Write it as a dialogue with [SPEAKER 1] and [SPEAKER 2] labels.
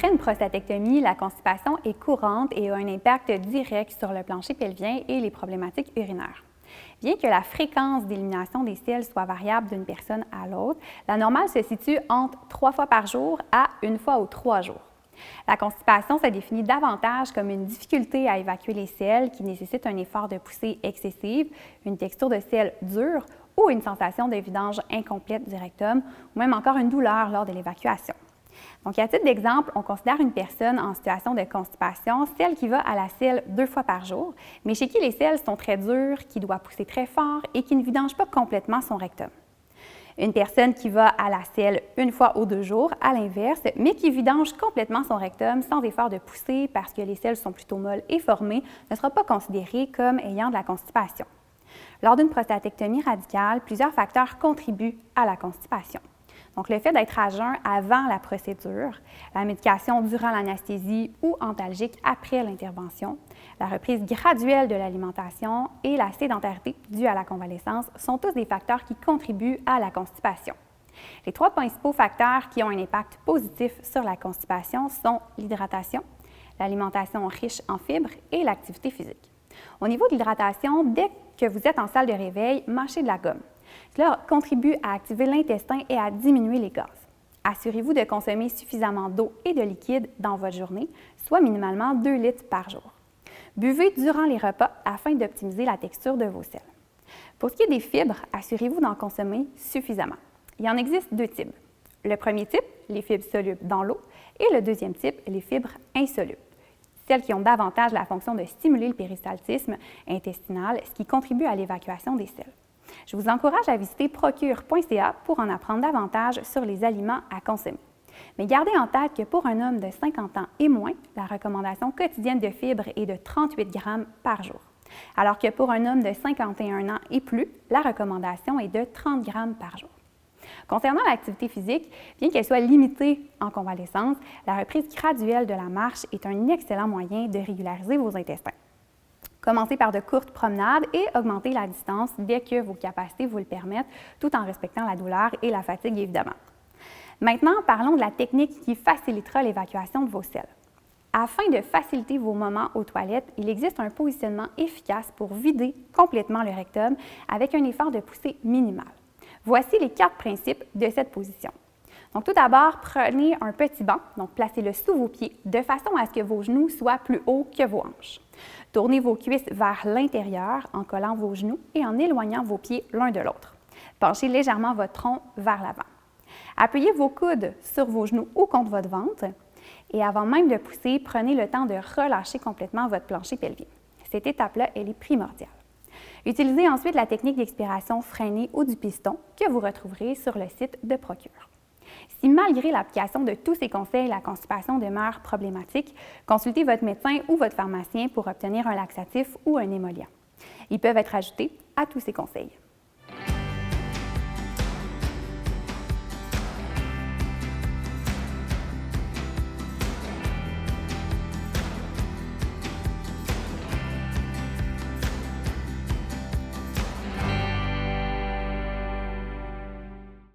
[SPEAKER 1] Après une prostatectomie, la constipation est courante et a un impact direct sur le plancher pelvien et les problématiques urinaires. Bien que la fréquence d'élimination des selles soit variable d'une personne à l'autre, la normale se situe entre 3 fois par jour à 1 fois aux 3 jours. La constipation se définit davantage comme une difficulté à évacuer les selles qui nécessite un effort de poussée excessive, une texture de selle dure ou une sensation de vidange incomplète du rectum ou même encore une douleur lors de l'évacuation. Donc, à titre d'exemple, on considère une personne en situation de constipation, celle qui va à la selle 2 fois par jour, mais chez qui les selles sont très dures, qui doit pousser très fort et qui ne vidange pas complètement son rectum. Une personne qui va à la selle 1 fois aux 2 jours, à l'inverse, mais qui vidange complètement son rectum sans effort de poussée parce que les selles sont plutôt molles et formées, ne sera pas considérée comme ayant de la constipation. Lors d'une prostatectomie radicale, plusieurs facteurs contribuent à la constipation. Donc, le fait d'être à jeun avant la procédure, la médication durant l'anesthésie ou antalgique après l'intervention, la reprise graduelle de l'alimentation et la sédentarité due à la convalescence sont tous des facteurs qui contribuent à la constipation. Les 3 principaux facteurs qui ont un impact positif sur la constipation sont l'hydratation, l'alimentation riche en fibres et l'activité physique. Au niveau de l'hydratation, dès que vous êtes en salle de réveil, mâchez de la gomme. Cela contribue à activer l'intestin et à diminuer les gaz. Assurez-vous de consommer suffisamment d'eau et de liquide dans votre journée, soit minimalement 2 litres par jour. Buvez durant les repas afin d'optimiser la texture de vos selles. Pour ce qui est des fibres, assurez-vous d'en consommer suffisamment. Il y en existe 2 types. Le premier type, les fibres solubles dans l'eau, et le deuxième type, les fibres insolubles. Celles qui ont davantage la fonction de stimuler le péristaltisme intestinal, ce qui contribue à l'évacuation des selles. Je vous encourage à visiter procure.ca pour en apprendre davantage sur les aliments à consommer. Mais gardez en tête que pour un homme de 50 ans et moins, la recommandation quotidienne de fibres est de 38 grammes par jour, alors que pour un homme de 51 ans et plus, la recommandation est de 30 grammes par jour. Concernant l'activité physique, bien qu'elle soit limitée en convalescence, la reprise graduelle de la marche est un excellent moyen de régulariser vos intestins. Commencez par de courtes promenades et augmentez la distance dès que vos capacités vous le permettent, tout en respectant la douleur et la fatigue, évidemment. Maintenant, parlons de la technique qui facilitera l'évacuation de vos selles. Afin de faciliter vos moments aux toilettes, il existe un positionnement efficace pour vider complètement le rectum avec un effort de poussée minimal. Voici les 4 principes de cette position. Donc, tout d'abord, prenez un petit banc, donc placez-le sous vos pieds de façon à ce que vos genoux soient plus hauts que vos hanches. Tournez vos cuisses vers l'intérieur en collant vos genoux et en éloignant vos pieds l'un de l'autre. Penchez légèrement votre tronc vers l'avant. Appuyez vos coudes sur vos genoux ou contre votre ventre et avant même de pousser, prenez le temps de relâcher complètement votre plancher pelvien. Cette étape-là, elle est primordiale. Utilisez ensuite la technique d'expiration freinée ou du piston que vous retrouverez sur le site de Procure. Si malgré l'application de tous ces conseils, la constipation demeure problématique, consultez votre médecin ou votre pharmacien pour obtenir un laxatif ou un émollient. Ils peuvent être ajoutés à tous ces conseils.